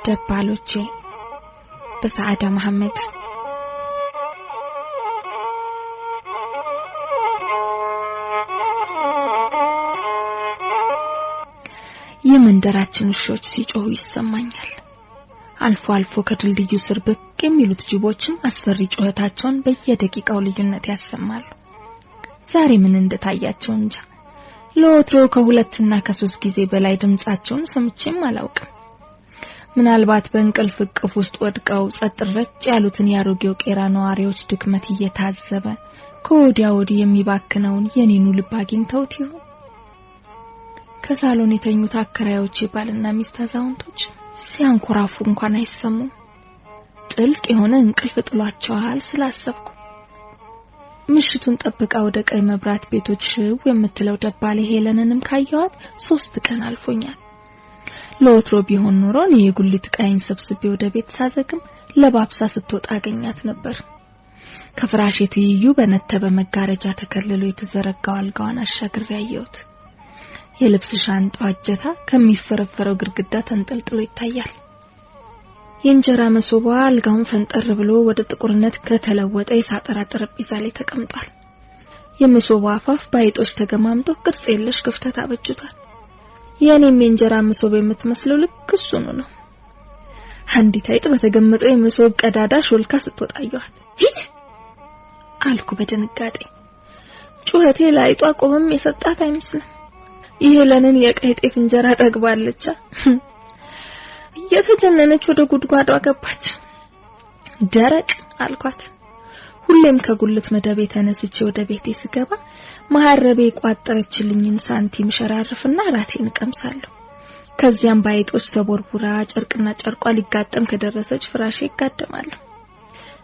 ደባሎቼ በሰዓዳ መሐመድ። የመንደራችን ውሾች ሲጮሁ ይሰማኛል። አልፎ አልፎ ከድልድዩ ስር ብቅ የሚሉት ጅቦችም አስፈሪ ጩኸታቸውን በየደቂቃው ልዩነት ያሰማሉ። ዛሬ ምን እንደታያቸው እንጃ። ለወትሮ ከሁለትና ከሶስት ጊዜ በላይ ድምጻቸውን ሰምቼም አላውቅም። ምናልባት በእንቅልፍ እቅፍ ውስጥ ወድቀው ጸጥ ረጭ ያሉትን ያሮጌው ቄራ ነዋሪዎች ድክመት እየታዘበ ከወዲያ ወዲህ የሚባክነውን የኔኑ ልብ አግኝተውት ይሆን? ከሳሎን የተኙት አከራዮች ባልና ሚስት አዛውንቶች ሲያንኮራፉ እንኳን አይሰሙም። ጥልቅ የሆነ እንቅልፍ ጥሏቸዋል ስላሰብኩ ምሽቱን ጠብቃ ወደ ቀይ መብራት ቤቶች ሽው የምትለው ደባሌ ሄለንንም ካየዋት 3 ቀን አልፎኛል። ለወትሮ ቢሆን ኖሮ የጉሊት ቃይን ሰብስቤ ወደ ቤት ሳዘግም ለባብሳ ስትወጣ አገኛት ነበር። ከፍራሽ የትይዩ በነተበ መጋረጃ ተከልሎ የተዘረጋው አልጋዋን አሻግሬ ያየሁት። የልብስ ሻንጣው እጀታ ከሚፈረፈረው ግድግዳ ተንጠልጥሎ ይታያል። የእንጀራ መሶቧ አልጋውን ፈንጠር ብሎ ወደ ጥቁርነት ከተለወጠ የሳጠራ ጠረጴዛ ላይ ተቀምጧል። የመሶቧ አፋፍ ባይጦች ተገማምጦ ቅርጽ የለሽ ክፍተት አበጅቷል። የኔም የእንጀራ መሶብ የምትመስለው ልክ እሱ ነው። አንዲት አይጥ በተገመጠው የመሶብ ቀዳዳ ሾልካ ስትወጣየዋት ሂድ አልኩ በድንጋጤ። ጩኸቴ ላይጧ ቆመም የሰጣት አይመስልም። የሄለንን የቀይ ጤፍ እንጀራ ጠግባለች። እየተጀነነች ወደ ጉድጓዷ ገባች። ደረቅ አልኳት። ሁሌም ከጉልት መደቤ ተነስቼ ወደ ቤቴ ስገባ ማሐረቤ ቋጠረችልኝን ሳንቲም ሸራርፍና ራቴን ቀምሳለሁ። ከዚያም ባይጦች ተቦርቡራ ጨርቅና ጨርቋ ሊጋጠም ከደረሰች ፍራሼ ይጋደማለሁ።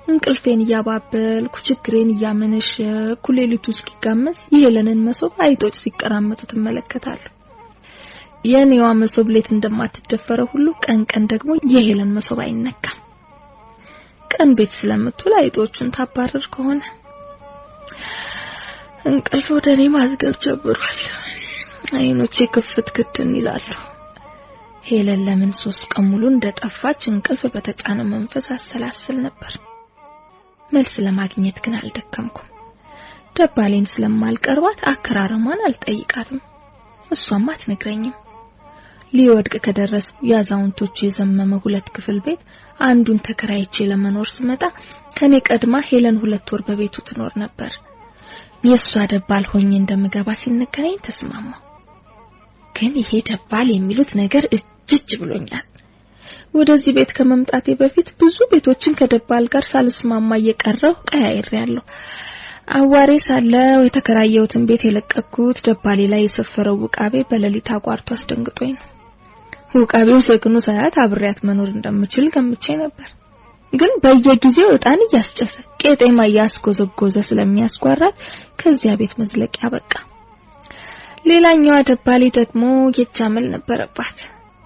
እንቅልፌን ያባበልኩ ችግሬን ያመነሸኩ ሌሊቱ እስኪጋመስ የሄለንን መሶብ አይጦች ሲቀራመቱ ተመለከታለሁ። የኔዋ መሶብ ሌት እንደማትደፈረው ሁሉ ቀን ቀን ደግሞ የሄለን መሶብ አይነካም። ቀን ቤት ስለምትውል አይጦቹን ታባረር ከሆነ እንቅልፍ ወደኔ ማዝገብ ጀምሯል። አይኖቼ ክፍት ክድን ይላሉ። ሄለን ለምን 3 ቀን ሙሉ እንደጠፋች እንቅልፍ በተጫነ መንፈስ አሰላስል ነበር። መልስ ለማግኘት ግን አልደከምኩም። ደባሌን ስለማልቀርባት አከራረሟን አልጠይቃትም። እሷም አትነግረኝም። ሊወድቅ ከደረስ ያዛውንቶቹ የዘመመ 2 ክፍል ቤት አንዱን ተከራይቼ ለመኖር ስመጣ ከኔ ቀድማ ሄለን 2 ወር በቤቱ ትኖር ነበር። የሷ ደባል ሆኜ እንደምገባ ሲነገረኝ ተስማማሁ። ግን ይሄ ደባል የሚሉት ነገር እጅጅ ብሎኛል። ወደዚህ ቤት ከመምጣቴ በፊት ብዙ ቤቶችን ከደባል ጋር ሳልስማማ እየቀረው ቀያይሬያለሁ። አዋሬ ሳለው የተከራየሁትን ቤት የለቀኩት ደባሌ ላይ የሰፈረው ውቃቤ በሌሊት አቋርጦ አስደንግጦኝ ነው። ውቃቤው ዘግኖ ሳያት አብሬያት መኖር እንደምችል ገምቼ ነበር። ግን በየጊዜው እጣን እያስጨሰ ቄጤማ ያስጎዘጎዘ ስለሚያስጓራት ከዚያ ቤት መዝለቂያ በቃ። ሌላኛዋ ደባሌ ደግሞ የቻመል ነበረባት።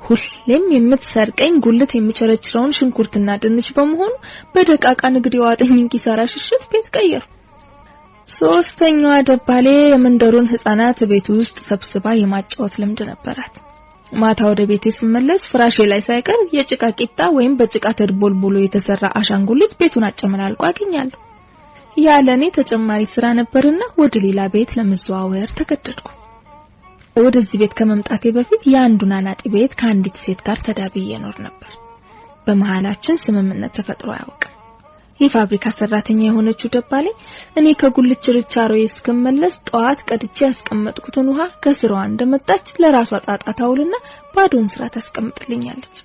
ሁሌም የምትሰርቀኝ ጉልት የሚቸረችረውን ሽንኩርትና ድንች በመሆኑ በደቃቃ ንግድ ያዋጠኝን ኪሳራ ሽሽት ቤት ቀየሩ። ሶስተኛዋ ደባሌ የመንደሩን ህፃናት ቤት ውስጥ ሰብስባ የማጫወት ልምድ ነበራት። ማታ ወደ ቤቴ ስመለስ ፍራሼ ላይ ሳይቀር የጭቃ ቂጣ ወይም በጭቃ ተድቦልቡሎ የተሰራ አሻንጉሊት ቤቱን አጨመላልቆ አገኛለሁ። ያለኔ ተጨማሪ ስራ ነበርና ወደ ሌላ ቤት ለመዘዋወር ተገደድኩ። ወደዚህ ቤት ከመምጣቴ በፊት የአንዱን አናጢ ቤት ከአንዲት ሴት ጋር ተዳብዬ ኖር ነበር። በመሃላችን ስምምነት ተፈጥሮ አያውቅም። የፋብሪካ ሰራተኛ የሆነችው ደባሌ እኔ ከጉልት ችርቻሮዬ እስከመለስ ጧት ቀድቼ ያስቀመጥኩትን ውሃ ከስራዋ እንደመጣች ለራሷ ጣጣ ታውልና ባዶን ስራ ታስቀምጥልኛለች።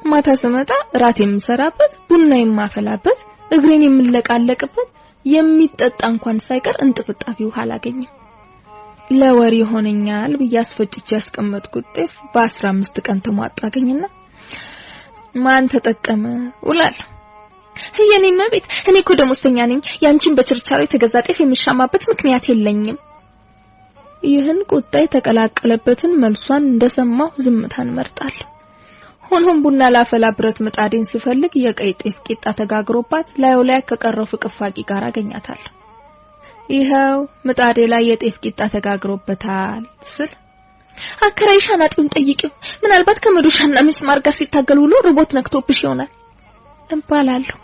ማታ ስመጣ ራት የምሰራበት፣ ቡና የማፈላበት፣ እግሬን የምለቃለቅበት የሚጠጣ እንኳን ሳይቀር እንጥፍጣፊ ውሃ አላገኝም። ለወር ይሆነኛል በያስፈጭቼ ያስቀመጥኩት ጤፍ በ15 ቀን ተሟጣ አገኝና ማን ተጠቀመ ውላለሁ። የኔማ ቤት እኔ እኮ ደሞዝተኛ ነኝ። ያንቺን በችርቻሮ የተገዛ ጤፍ የምሻማበት ምክንያት የለኝም። ይህን ቁጣ የተቀላቀለበትን መልሷን እንደሰማሁ ዝምታን መርጣለሁ። ሆኖም ቡና ላፈላ ብረት ምጣዴን ስፈልግ የቀይ ጤፍ ቂጣ ተጋግሮባት ላዩ ላይ ከቀረው ፍቅፋቂ ጋር አገኛታለሁ። ይሄው ምጣዴ ላይ የጤፍ ቂጣ ተጋግሮበታል ስል አከራይሽ አናጢውን ጠይቂው፣ ምናልባት ከመዶሻና ምስማር ጋር ሲታገል ውሎ ርቦት ነክቶብሽ ይሆናል እባላለሁ።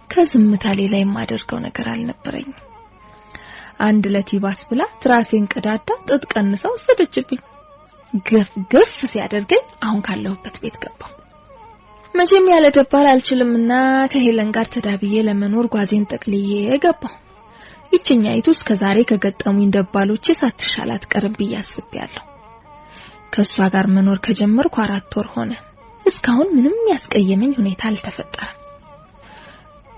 ከዝምታ ሌላ የማደርገው ነገር አልነበረኝም። አንድ ለቲባስ ብላ ትራሴን ቀዳዳ ጥጥ ቀንሰው ወሰደችብኝ። ገፍ ሲያደርገኝ አሁን ካለሁበት ቤት ገባሁ። መቼም ያለ ደባል አልችልምና ከሄለን ጋር ተዳብዬ ለመኖር ጓዜን ጠቅልዬ ገባሁ። ይችኛይቱ እስከዛሬ ከገጠሙኝ ደባሎቼ ሳትሻላት ቀርብ ያስብያለሁ። ከሷ ጋር መኖር ከጀመርኩ 4 ወር ሆነ። እስካሁን ምንም ያስቀየመኝ ሁኔታ አልተፈጠረም።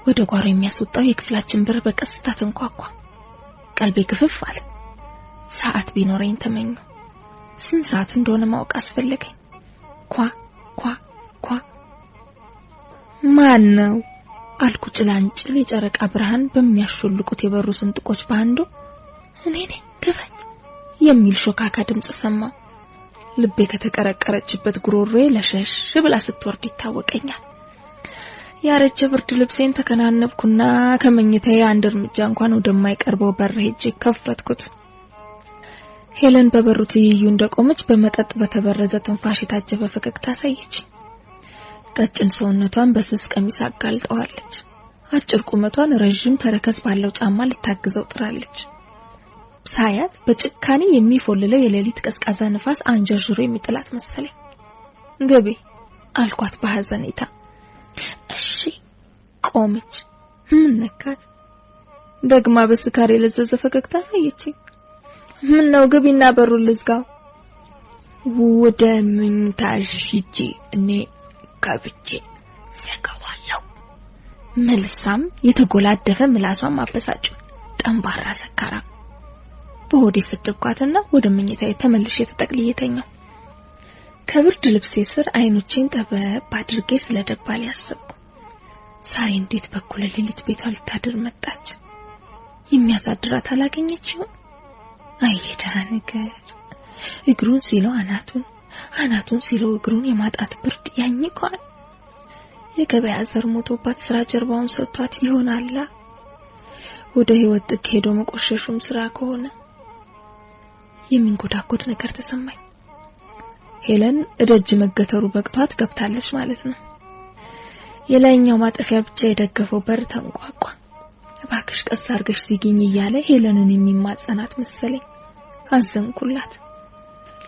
ወደ ጓሮ የሚያስወጣው የክፍላችን በር በቀስታ ተንኳኳ። ቀልቤ ግፍፍ አለ። ሰዓት ቢኖረኝ ተመኘሁ። ስንት ሰዓት እንደሆነ ማወቅ አስፈለገኝ። ኳ ኳ ኳ ማን ነው አልኩ። ጭላንጭል የጨረቃ ብርሃን በሚያሾልቁት የበሩ ስንጥቆች ባንዱ እኔ ነኝ ግፈኝ የሚል ሾካካ ድምጽ ሰማሁ። ልቤ ከተቀረቀረችበት ጉሮሮዬ ለሸሽ ብላ ስትወርድ ይታወቀኛል። ያረጀ ብርድ ልብሴን ተከናነብኩና ከመኝታዬ አንድ እርምጃ እንኳን ወደማይቀርበው በር ሄጄ ከፈትኩት። ሄለን በበሩ ትይዩ እንደቆመች በመጠጥ በተበረዘ ትንፋሽ የታጀበ ፈገግታ አሳየች። ቀጭን ሰውነቷን በስስ ቀሚስ አጋልጠዋለች። አጭር ቁመቷን ረጅም ተረከዝ ባለው ጫማ ልታግዘው ጥራለች። ሳያት በጭካኔ የሚፎልለው የሌሊት ቀዝቃዛ ንፋስ አንጀርጅሮ የሚጥላት መሰለኝ። ገቤ አልኳት በሐዘኔታ። እሺ ቆመች። ምን ነካት? ደግማ በስካር የለዘዘ ፈገግታ አሳየችኝ። ምን ነው ግቢና በሩን ልዝጋው። ወደ መኝታሽ ሂጂ እኔ ከብቼ ዘጋዋለሁ። መልሳም የተጎላደፈ ምላሷን ማበሳጩ ጠንባራ ሰካራ። በሆዴ ስድብኳትና ወደ መኝታዬ ተመልሼ ተጠቅልየተኛው። ከብርድ ልብሴ ስር አይኖቼን ጠበብ አድርጌ ስለደባል ያሰብኩ። ዛሬ እንዴት በኩል ሌሊት ቤቷ ልታድር መጣች? የሚያሳድራት አላገኘችው? አይሄዳ ነገር እግሩን ሲለው አናቱን ሲለው እግሩን የማጣት ብርድ ያኝኳል። የገበያ ዘር ሞቶባት ስራ ጀርባውን ሰጥቷት ይሆናል። ወደ ህይወት ጥግ ሄዶ መቆሸሹም ስራ ከሆነ የሚንጎዳጎድ ነገር ተሰማኝ። ሄለን እደጅ መገተሩ በቅቷት ገብታለች ማለት ነው። የላይኛው ማጠፊያ ብቻ የደገፈው በር ተንቋቋ። እባክሽ ቀስ አርገሽ ሲገኝ እያለ ሄለንን የሚማጸናት መሰለኝ። አዘንኩላት።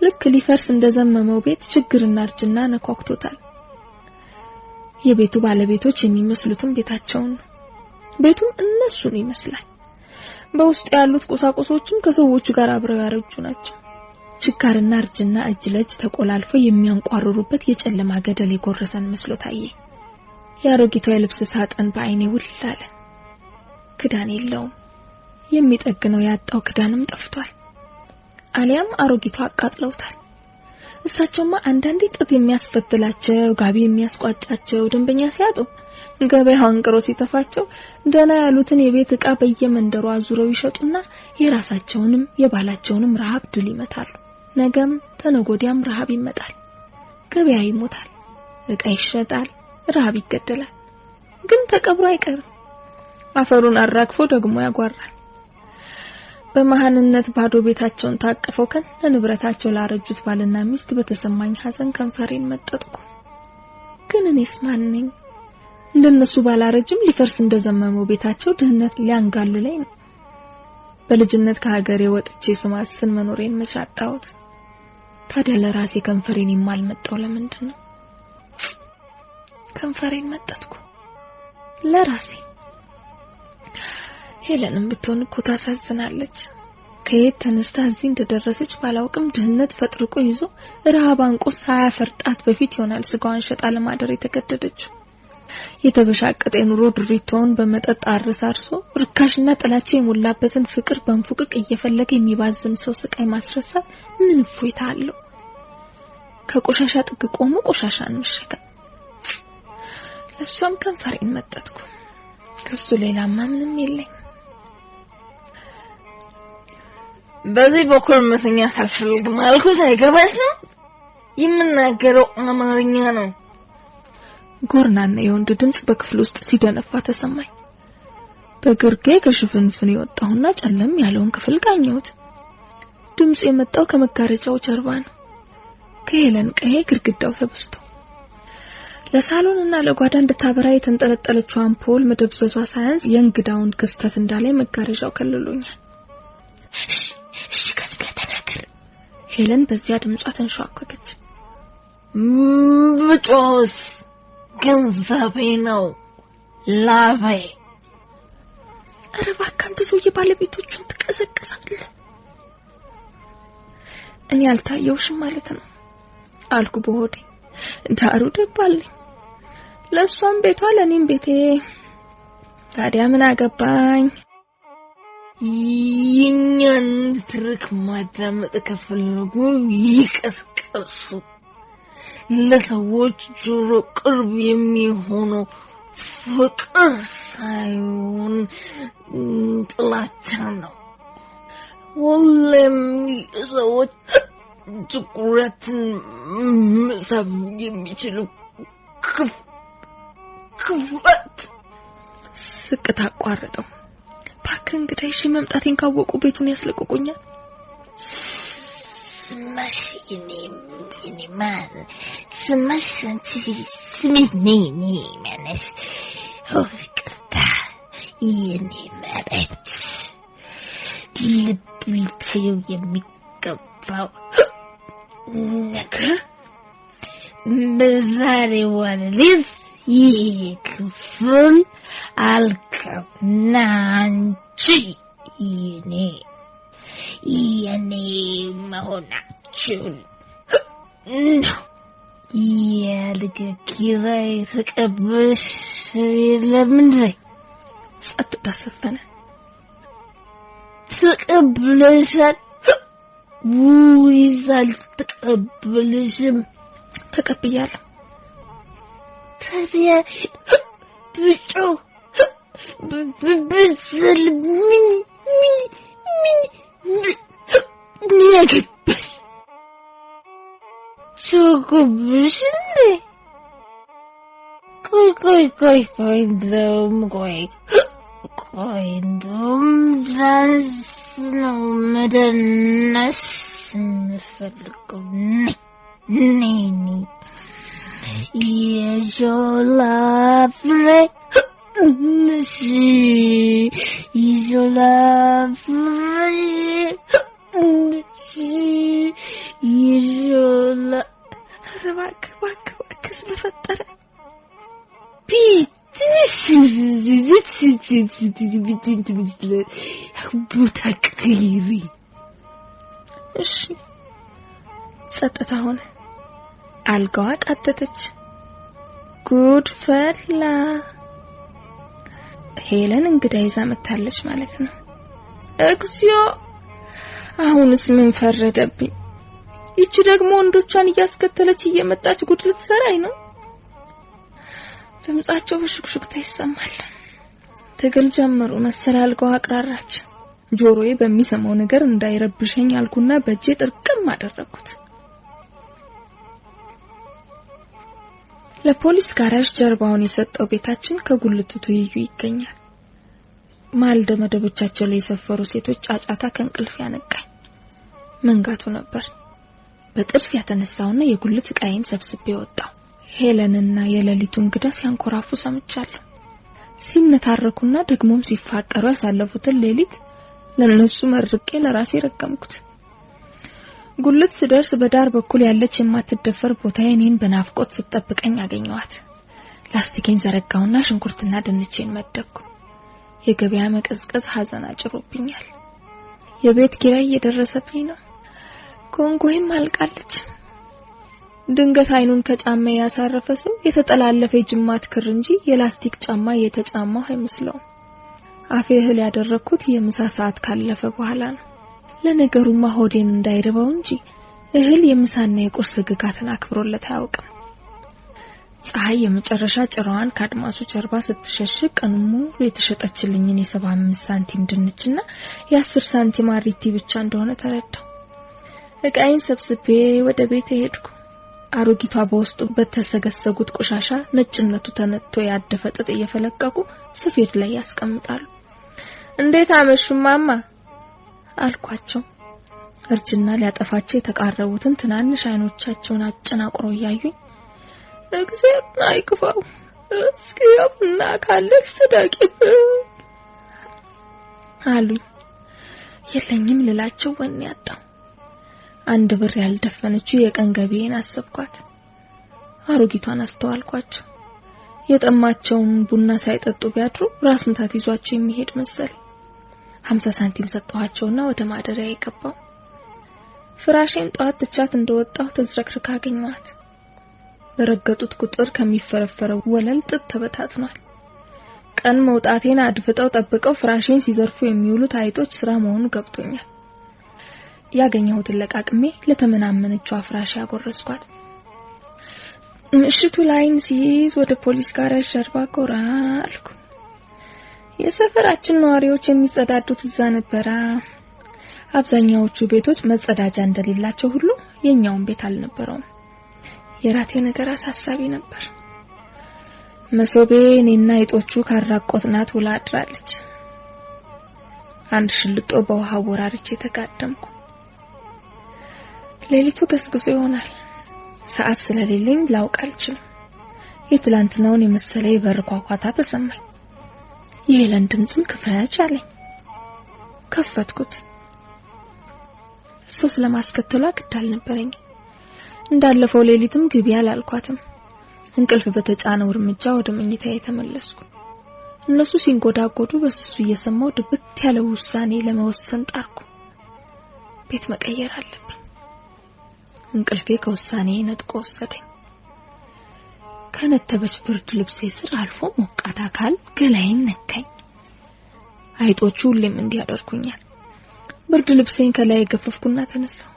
ልክ ሊፈርስ እንደዘመመው ቤት ችግርና እርጅና ነኳክቶታል። የቤቱ ባለቤቶች የሚመስሉትም ቤታቸውን ነው። ቤቱም እነሱን ይመስላል። በውስጥ ያሉት ቁሳቁሶችም ከሰዎቹ ጋር አብረው ያረጁ ናቸው። ችጋርና እርጅና እጅ ለእጅ ተቆላልፎ የሚያንቋርሩበት የጨለማ ገደል የጎረሰን መስሎ ታየ። ያሮጊቷ የልብስ ሳጥን በአይኔ ውል አለ። ክዳን የለውም። የሚጠግነው ያጣው ክዳንም ጠፍቷል። አሊያም አሮጊቷ አቃጥለውታል። እሳቸውማ አንዳንዴ ጥጥ የሚያስፈትላቸው ጋቢ የሚያስቋጫቸው ደንበኛ ሲያጡ ገበያው አንቅሮ ሲተፋቸው ደና ያሉትን የቤት ዕቃ በየመንደሩ አዙረው ይሸጡና የራሳቸውንም የባላቸውንም ረሃብ ድል ይመታሉ። ነገም ተነጎዲያም ረሃብ ይመጣል። ገበያ ይሞታል፣ ዕቃ ይሸጣል፣ ረሃብ ይገደላል። ግን ተቀብሮ አይቀርም። አፈሩን አራግፎ ደግሞ ያጓራል። በመሃንነት ባዶ ቤታቸውን ታቀፈው ከነንብረታቸው ላረጁት ባልና ሚስት በተሰማኝ ሐዘን ከንፈሬን መጠጥኩ። ግን እኔስ ማን ነኝ? እንደነሱ ባላረጅም ሊፈርስ እንደዘመመው ቤታቸው ድህነት ሊያንጋልለኝ ነው። በልጅነት ከሀገሬ ወጥቼ ስማስን መኖሬን መቻጣውት። ታዲያ ለራሴ ከንፈሬን የማልመጣው ለምንድን ነው? ከንፈሬን መጠጥኩ ለራሴ። ሄለንም ብትሆን እኮ ታሳዝናለች። ከየት ተነስታ እዚህ እንደደረሰች ባላውቅም ድህነት ፈጥርቆ ይዞ ረሃብ አንቆት ሳያፈርጣት በፊት ይሆናል ስጋዋን ሸጣ ለማደር የተገደደችው። የተበሻቀጠ ኑሮ ድሪቶውን በመጠጥ አርሳርሶ ርካሽና ጥላቻ የሞላበትን ፍቅር በንፉቅቅ እየፈለገ የሚባዝን ሰው ስቃይ ማስረሳት ምን እፎይታ አለው? ከቆሻሻ ጥግ ቆሞ ቆሻሻን መሸከም። ለሷም ከንፈሬን መጠጥኩ። ከሱ ሌላማ ምንም የለኝ። በዚህ በኩል መተኛት አልፈልግም አልኩት። አይገባሽም? የምናገረው አማርኛ ነው። ጎርናና የወንድ ድምጽ በክፍል ውስጥ ሲደነፋ ተሰማኝ። በግርጌ ከሽፍንፍን የወጣውና ጨለም ያለውን ክፍል ቃኘሁት። ድምጽ የመጣው ከመጋረጃው ጀርባ ነው። ከሄለን ቀሄ ግድግዳው ተበስቶ ለሳሎንና ለጓዳ እንድታበራ የተንጠለጠለችው አምፖል መደብዘዟ ሳያንስ የእንግዳውን ክስተት እንዳላይ መጋረጃው ከልሎኛል። እሺ ከተናገር ሄለን በዚያ ድምጿ ተንሿኳች። ብጮስ ገንዘቤ ነው ላባይ። ኧረ እባክህ አንተ ሰውዬ ባለቤቶቹን ትቀዘቅዛለህ። እኔ አልታየውሽም ማለት ነው አልኩ በሆዴ። ዳሩ ደባልኝ። ለሷም ቤቷ ለኔም ቤቴ። ታዲያ ምን አገባኝ? የኛን ትርክ ማዳመጥ ከፈለጉ ይቀስቀሱ። ለሰዎች ጆሮ ቅርብ የሚሆነው ፍቅር ሳይሆን ጥላቻ ነው። ሁሌም ሰዎች ትኩረትን መሳብ የሚችሉ ክፍት ስቅታ አቋረጠው። እባክህ እንግዲህ እሺ መምጣቴን ካወቁ ቤቱን ያስለቅቁኛል። ስማሽኔ ማን ስሚኔ ማነስ ፍቅርታ የኔ መሬት ልብልቴው የሚገባው ነገር በዛሬው ሌሊት ይሄ ክፍል አልከብና አንቺ የኔ መሆናችሁን ነው። የአልጋ ኪራይ ተቀብለሽ ለምን ላይ ጸጥታ ሰፈነ። ተቀብለሻል ወይስ አልተቀበልሽም? ተቀብያለሁ። ታዲያ ብጮህ ብስል ምን ያገባሽ? ቸኮብሽ እንዴ? ቆይ እንደውም ዳንስ ነው መደነስ እንፈልገው። ነይ የሾላ ፍሬ ነሽ የሾላ ፍሬ ነሽ የሾላ እባክህ ስለፈጠረ ቦታ ቀይሪ። እሺ ጸጥታ ሆነ። አልጋዋ ቃተተች። ጉድ ፈላ። ሄለን እንግዳ ይዛ መታለች ማለት ነው። እግዚኦ! አሁንስ ምን ፈረደብኝ? ይቺ ደግሞ ወንዶቿን እያስከተለች እየመጣች ጉድ ልትሰራኝ ነው። ድምጻቸው በሽክሽክታ ይሰማል። ትግል ጀመሩ መሰል። አልጋዋ አቅራራች። ጆሮዬ በሚሰማው ነገር እንዳይረብሸኝ አልኩና በእጄ ጥርቅም አደረኩት። ለፖሊስ ጋራዥ ጀርባውን የሰጠው ቤታችን ከጉልትቱ ይዩ ይገኛል። ማልደ መደቦቻቸው ላይ የሰፈሩ ሴቶች ጫጫታ ከእንቅልፍ ያነቃኝ። መንጋቱ ነበር። በጥልፍ ያተነሳውና የጉልት ቃይን ሰብስቤ ወጣው። ሄለንና የሌሊቱ እንግዳ ሲያንኮራፉ ሰምቻለሁ። ሲነታረኩና ደግሞም ሲፋቀሩ ያሳለፉትን ሌሊት ለነሱ መርቄ ለራሴ ረገምኩት። ጉልት ስደርስ በዳር በኩል ያለች የማትደፈር ቦታ የኔን በናፍቆት ስትጠብቀኝ አገኘዋት። ላስቲኬን ዘረጋውና ሽንኩርትና ድንቼን መደብኩ። የገበያ መቀዝቀዝ ሐዘን አጭሮብኛል። የቤት ኪራይ እየደረሰብኝ ነው። ኮንጎይም አልቃለች። ድንገት አይኑን ከጫማ ያሳረፈ ሰው የተጠላለፈ ጅማት ክር እንጂ የላስቲክ ጫማ የተጫማው አይመስለውም። አፌ እህል ያደረኩት የምሳ ሰዓት ካለፈ በኋላ ነው። ለነገሩማ ሆዴን እንዳይርበው እንጂ እህል የምሳና የቁርስ ግጋትን አክብሮለት አያውቅም። ፀሐይ የመጨረሻ ጭራዋን ካድማሱ ጀርባ ስትሸሽግ ቀኑን ሙሉ የተሸጠችልኝን የ75 ሳንቲም ድንችና የ10 ሳንቲም አሪቲ ብቻ እንደሆነ ተረዳው። እቃዬን ሰብስቤ ወደ ቤት ሄድኩ። አሮጊቷ በውስጡ በተሰገሰጉት ቆሻሻ ነጭነቱ ተነጥቶ ያደፈ ጥጥ እየፈለቀቁ ስፌድ ላይ ያስቀምጣሉ። እንዴት አመሹ ማማ አልኳቸው። እርጅና ሊያጠፋቸው የተቃረቡትን ትናንሽ አይኖቻቸውን አጨናቅሮ ያዩኝ እግዚአብሔር አይክፋው እስኪ ያብና ካለሽ ስዳቂብኝ አሉኝ። የለኝም ልላቸው ወኔ ያጣው። አንድ ብር ያልደፈነችው የቀን ገቢዬን አሰብኳት። አሮጊቷን አስተዋልኳቸው። የጠማቸውን ቡና ሳይጠጡ ቢያድሩ ራስ ምታት ይዟቸው የሚሄድ መሰለኝ። 50 ሳንቲም ሰጠኋቸውና ወደ ማደሪያ የገባው። ፍራሽን ጧት ትቻት እንደወጣው ተዝረክርካ አገኘኋት። በረገጡት ቁጥር ከሚፈረፈረው ወለል ጥጥ ተበታትኗል። ቀን መውጣቴን አድፍጠው ጠብቀው ፍራሽን ሲዘርፉ የሚውሉት አይጦች ስራ መሆኑ ገብቶኛል። ያገኘሁትን ለቃቅሜ ለተመናመነችው ፍራሽ ያጎረስኳት። ምሽቱ ላይን ሲይዝ ወደ ፖሊስ ጋር ጀርባ ጎራ አልኩ። የሰፈራችን ነዋሪዎች የሚጸዳዱት እዛ ነበር። አብዛኛዎቹ ቤቶች መጸዳጃ እንደሌላቸው ሁሉ የኛውን ቤት አልነበረውም። የራቴ ነገር አሳሳቢ ነበር። መሶቤ እኔና አይጦቹ ካራቆትናት ውላ አድራለች። አንድ ሽልጦ በውሃ ወራርቼ ተጋደምኩ። ሌሊቱ ገስግሶ ይሆናል። ሰዓት ስለሌለኝ ላውቅ አልችልም። የትላንትናውን የመሰለ የበር ኳኳታ ተሰማኝ። የሄለን ድምጽም ክፈች አለኝ። ከፈትኩት። ሰው ስለማስከተሏ ግድ አልነበረኝ። እንዳለፈው ሌሊትም ግቢ አላልኳትም። እንቅልፍ በተጫነው እርምጃ ወደ መኝታዬ ተመለስኩ። እነሱ ሲንጎዳጎዱ በስሱ እየሰማው ድብት ያለ ውሳኔ ለመወሰን ጣርኩ። ቤት መቀየር አለብኝ። እንቅልፌ ከውሳኔ ነጥቆ ወሰደኝ። ከነተበች ብርድ ልብሴ ስር አልፎ ሞቃት አካል ገላዬን ነካኝ። አይጦቹ ሁሌም እንዲያደርጉኛል። ብርድ ልብሴን ከላይ ገፈፍኩና ተነሳሁ።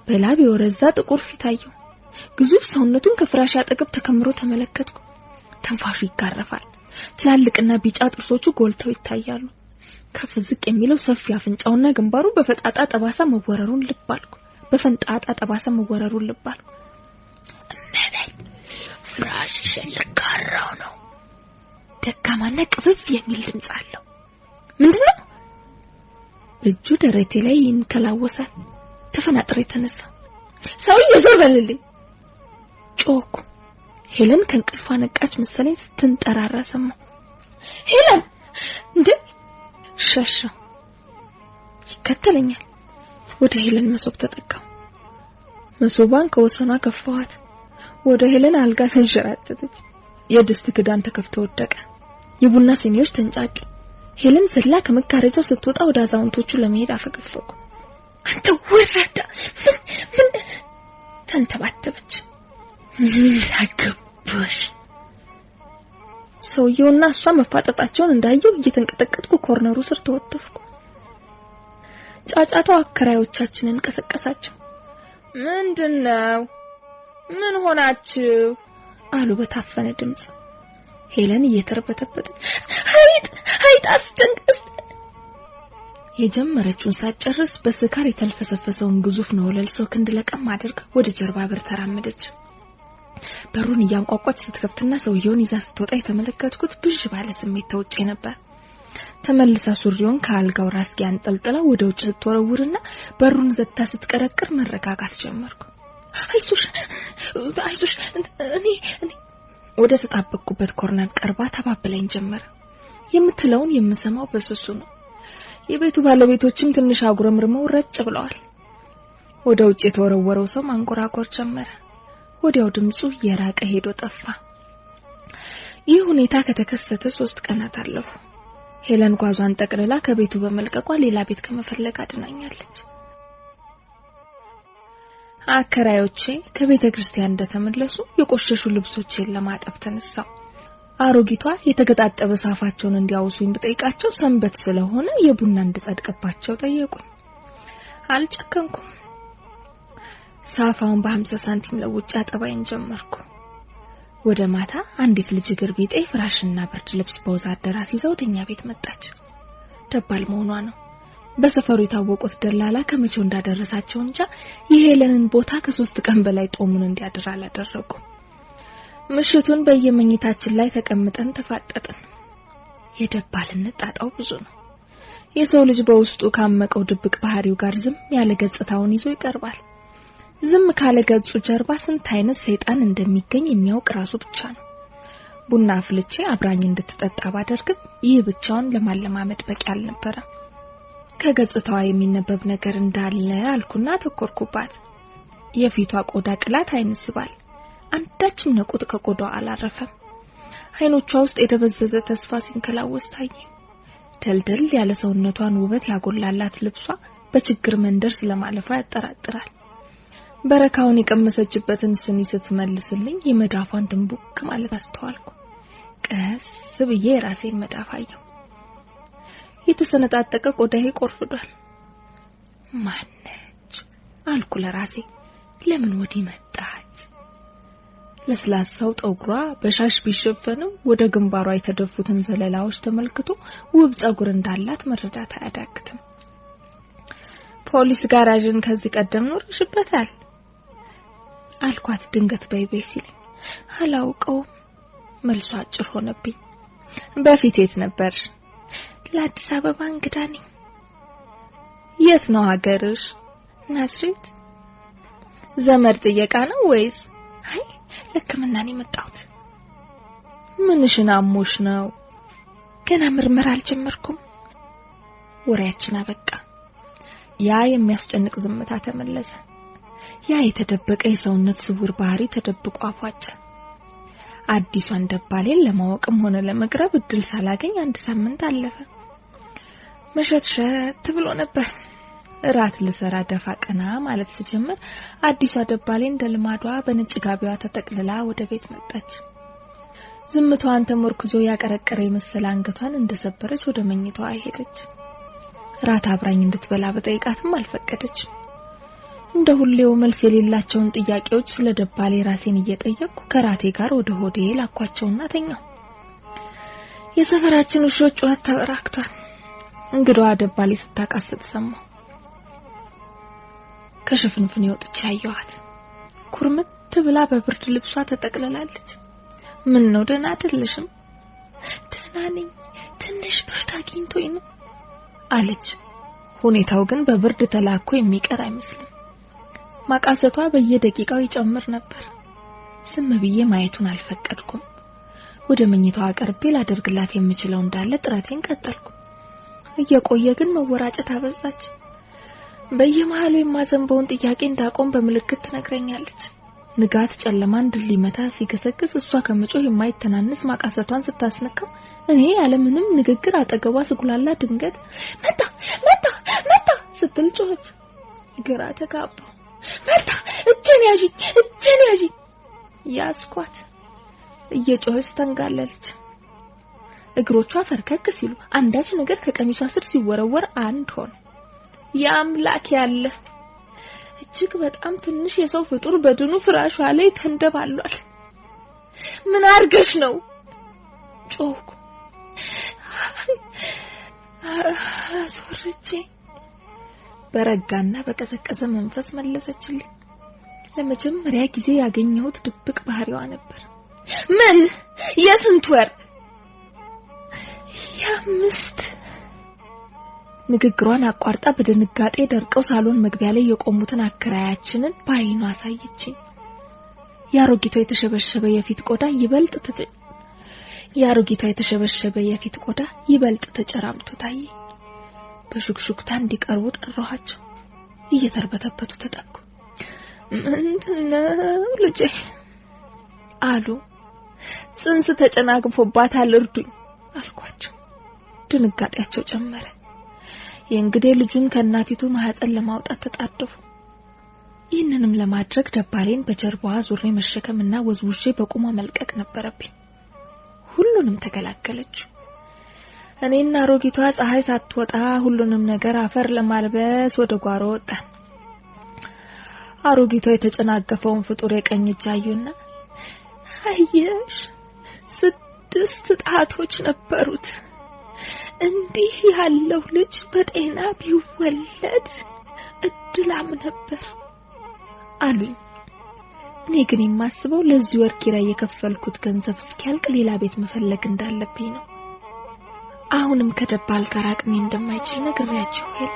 በላብ የወረዛ ጥቁር ፊት አየሁ። ግዙፍ ሰውነቱን ከፍራሽ አጠገብ ተከምሮ ተመለከትኩ። ተንፋሹ ይጋረፋል። ትላልቅና ቢጫ ጥርሶቹ ጎልተው ይታያሉ። ከፍ ዝቅ የሚለው ሰፊ አፍንጫውና ግንባሩ በፈንጣጣ ጠባሳ መወረሩን ልብ አልኩ። እመቤት ፍራሽ ሸልካራው ነው። ደካማና ቅብብ የሚል ድምጽ አለው። ምንድነው? እጁ ደረቴ ላይ ይንከላወሳል። ተፈናጥሬ ተነሳሁ። ሰውዬው ዞር በልልኝ ጮኩ። ሄለን ከእንቅልፏ ነቃች መሰለኝ። ስትንጠራራ ሰማሁ። ሄለን እንዴ! ሸሸው። ይከተለኛል። ወደ ሄለን መሶብ ተጠጋሁ። መሶቧን ከወሰኗ ከፋኋት። ወደ ሄለን አልጋ ተንሸራተተች። የድስት ክዳን ተከፍቶ ወደቀ። የቡና ሲኒዎች ተንጫጩ። ሄለን ዘላ ከመጋረጃው ስትወጣ ወደ አዛውንቶቹ ለመሄድ አፈገፈኩ። አንተ ወራዳ ምን ተንተባተበች። አገባሽ። ሰውየውና እሷ መፋጠጣቸውን እንዳየው እየተንቀጠቀጥኩ ኮርነሩ ስር ተወተፍኩ። ጫጫታው አከራዮቻችንን ቀሰቀሳቸው። ምንድነው? ምን ሆናችሁ? አሉ በታፈነ ድምጽ። ሄለን እየተርበተበተች ሀይት አስደንግስ የጀመረችውን ሳትጨርስ በስካር የተልፈሰፈሰውን ግዙፍ ነወለል ሰው ክንድ ለቀም አድርጋ ወደ ጀርባ በር ተራመደች። በሩን እያንቋቋች ስትከፍትና ሰውየውን ይዛ ስትወጣ የተመለከትኩት ብዥ ባለ ስሜት ተውጬ ነበር። ተመልሳ ሱሪውን ከአልጋው ራስጌ አንጠልጥላ ወደ ውጭ ስትወረውርና በሩን ዘግታ ስትቀረቅር መረጋጋት ጀመርኩ። አይዞሽ እኔ ወደ ተጣበቅኩበት ኮርነር ቀርባ ተባብለኝ ጀመረ። የምትለውን የምሰማው በስሱ ነው። የቤቱ ባለቤቶችም ትንሽ አጉረምርመው ረጭ ብለዋል። ወደ ውጭ የተወረወረው ሰው ማንቆራቆር ጀመረ። ወዲያው ድምጹ የራቀ ሄዶ ጠፋ። ይህ ሁኔታ ከተከሰተ 3 ቀናት አለፉ። ሄለን ጓዟን ጠቅልላ ከቤቱ በመልቀቋ ሌላ ቤት ከመፈለግ አድናኛለች። አከራዮቼ ከቤተክርስቲያን እንደተመለሱ የቆሸሹ ልብሶችን ለማጠብ ተነሳው። አሮጊቷ የተገጣጠበ ሳፋቸውን እንዲያውሱኝ በጠይቃቸው ሰንበት ስለሆነ የቡና እንድጸድቅባቸው ጠየቁኝ። አልጨከንኩም። ሳፋውን በ50 ሳንቲም ለውጭ አጠባይን ጀመርኩ። ወደ ማታ አንዲት ልጅ እግር ቢጤ ፍራሽና ብርድ ልብስ በወዛደር አስይዘው ወደኛ ቤት መጣች። ደባል መሆኗ ነው። በሰፈሩ የታወቁት ደላላ ከመቼው እንዳደረሳቸው እንጃ የሄለንን ቦታ ከ3 ቀን በላይ ጦሙን እንዲያድር አላደረጉ። ምሽቱን በየመኝታችን ላይ ተቀምጠን ተፋጠጥን። የደባልነት ጣጣው ብዙ ነው። የሰው ልጅ በውስጡ ካመቀው ድብቅ ባህሪው ጋር ዝም ያለ ገጽታውን ይዞ ይቀርባል። ዝም ካለ ገጹ ጀርባ ስንት አይነት ሰይጣን እንደሚገኝ የሚያውቅ ራሱ ብቻ ነው። ቡና አፍልቼ አብራኝ እንድትጠጣ ባደርግም ይህ ብቻውን ለማለማመድ በቂ አልነበረም። ከገጽታዋ የሚነበብ ነገር እንዳለ አልኩና ተኮርኩባት። የፊቷ ቆዳ ቅላት አይንስባል። አንዳችም ነቁጥ ከቆዳዋ አላረፈም። አይኖቿ ውስጥ የደበዘዘ ተስፋ ሲንከላወስ ታየ። ደልደል ያለ ሰውነቷን ውበት ያጎላላት ልብሷ በችግር መንደር ስለማለፏ ያጠራጥራል። በረካውን የቀመሰችበትን ስኒ ስትመልስልኝ የመዳፏን ትንቡክ ማለት አስተዋልኩ። ቀስ ብዬ ራሴን መዳፍ አየሁ። የተሰነጣጠቀ ቆዳዬ ቆርፍዷል። ማነች አልኩ ለራሴ። ለምን ወዲህ መጣች? ለስላሳው ጠጉሯ በሻሽ ቢሸፈንም ወደ ግንባሯ የተደፉትን ዘለላዎች ተመልክቶ ውብ ጸጉር እንዳላት መረዳት አያዳግትም። ፖሊስ ጋራዥን ከዚህ ቀደም ኖርሽበታል አልኳት ድንገት በይበይ ሲለኝ። አላውቀውም። መልሷ አጭር ሆነብኝ። በፊት የት ነበርሽ? ለአዲስ አበባ እንግዳ ነኝ። የት ነው ሀገርሽ? ናዝሬት። ዘመድ ጥየቃ ነው ወይስ? አይ ለሕክምና ነው የመጣሁት። ምንሽን አሞሽ ነው? ገና ምርመራ አልጀመርኩም። ወሬያችን አበቃ። ያ የሚያስጨንቅ ዝምታ ተመለሰ። ያ የተደበቀ የሰውነት ስውር ባህሪ ተደብቆ አፏጨ። አዲሷን ደባሌን ለማወቅም ሆነ ለመቅረብ እድል ሳላገኝ አንድ ሳምንት አለፈ። መሸትሸት ብሎ ነበር። ራት ልሰራ ደፋ ቀና ማለት ሲጀምር አዲሷ ደባሌ እንደልማዷ በነጭ ጋቢዋ ተጠቅልላ ወደ ቤት መጣች። ዝምታዋን ተመርኩዞ ያቀረቀረ የመሰለ አንገቷን እንደሰበረች ወደ መኝታዋ ሄደች። ራት አብራኝ እንድትበላ በጠይቃትም አልፈቀደች። እንደ ሁሌው መልስ የሌላቸውን ጥያቄዎች ስለ ደባሌ ራሴን እየጠየቅኩ ከራቴ ጋር ወደ ሆዴ ላኳቸውና ተኛው። የሰፈራችን ውሾች ጩኸት ተበራክቷል። እንግዳዋ ደባሌ ስታቃስት ሰማሁ። ከሽፍንፍን ወጥቼ አየኋት። ኩርምት ብላ በብርድ ልብሷ ተጠቅልላለች። ምን ነው ደህና አይደለሽም? ደህና ነኝ፣ ትንሽ ብርድ አግኝቶኝ ነው አለች። ሁኔታው ግን በብርድ ተላኮ የሚቀር አይመስልም። ማቃሰቷ በየደቂቃው ይጨምር ነበር። ዝም ብዬ ማየቱን አልፈቀድኩም። ወደ መኝታዋ ቀርቤ ላደርግላት የምችለው እንዳለ ጥረቴን ቀጠልኩ። እየቆየ ግን መወራጨት አበዛች። በየመሃሉ የማዘንበውን ጥያቄ እንዳቆም በምልክት ትነግረኛለች። ንጋት ጨለማን ድል ሊመታ ሲገሰግስ እሷ ከመጮህ የማይተናነስ ማቃሰቷን ስታስነካው እኔ ያለምንም ንግግር አጠገቧ ስጉላላ ድንገት መጣ መጣ መጣ ስትል ጮኸች። ግራ ተጋባሁ። መጣ እጄን ያዢ ያስኳት። እየጮኸች ተንጋለለች። እግሮቿ ፈርከክ ሲሉ አንዳች ነገር ከቀሚሷ ስር ሲወረወር አንድ ሆነ። ያምላክ ያለ እጅግ በጣም ትንሽ የሰው ፍጡር በድኑ ፍራሿ ላይ ተንደባሏል። ምን አርገሽ ነው? ጮኩ። አስወርጄ በረጋና በቀዘቀዘ መንፈስ መለሰችልኝ። ለመጀመሪያ ጊዜ ያገኘሁት ድብቅ ባህሪዋ ነበር። ምን? የስንት ወር? የ5 ንግግሯን አቋርጣ በድንጋጤ ደርቀው ሳሎን መግቢያ ላይ የቆሙትን አከራያችንን በአይኗ አሳየችኝ። ያሮጊቷ የተሸበሸበ የፊት ቆዳ ይበልጥ ተጨራምቶ ታየ። በሹክሹክታ እንዲቀርቡ ጠራኋቸው። እየተርበተበቱ ተጠጉ። ምንድነው ልጄ አሉ። ጽንስ ተጨናግፎባታል እርዱኝ አልኳቸው። ድንጋጤያቸው ጨመረ። የእንግዲህ ልጁን ከእናቲቱ ማህፀን ለማውጣት ተጣደፉ። ይህንንም ለማድረግ ደባሌን በጀርባዋ ዙሬ መሸከምና ወዝውዤ በቁሟ መልቀቅ ነበረብኝ። ሁሉንም ተገላገለች። እኔና አሮጊቷ ፀሐይ ሳትወጣ ሁሉንም ነገር አፈር ለማልበስ ወደ ጓሮ ወጣን። አሮጊቷ የተጨናገፈውን ፍጡር የቀኝ እጅ አዩና አየሽ 6 ጣቶች ነበሩት። እንዲህ ያለው ልጅ በጤና ቢወለድ እድላም ነበር አሉኝ። እኔ ግን የማስበው ለዚህ ወር ኪራይ የከፈልኩት ገንዘብ እስኪያልቅ ሌላ ቤት መፈለግ እንዳለብኝ ነው። አሁንም ከደባል ጋር አቅሜ እንደማይችል ነግሬያችሁ የለ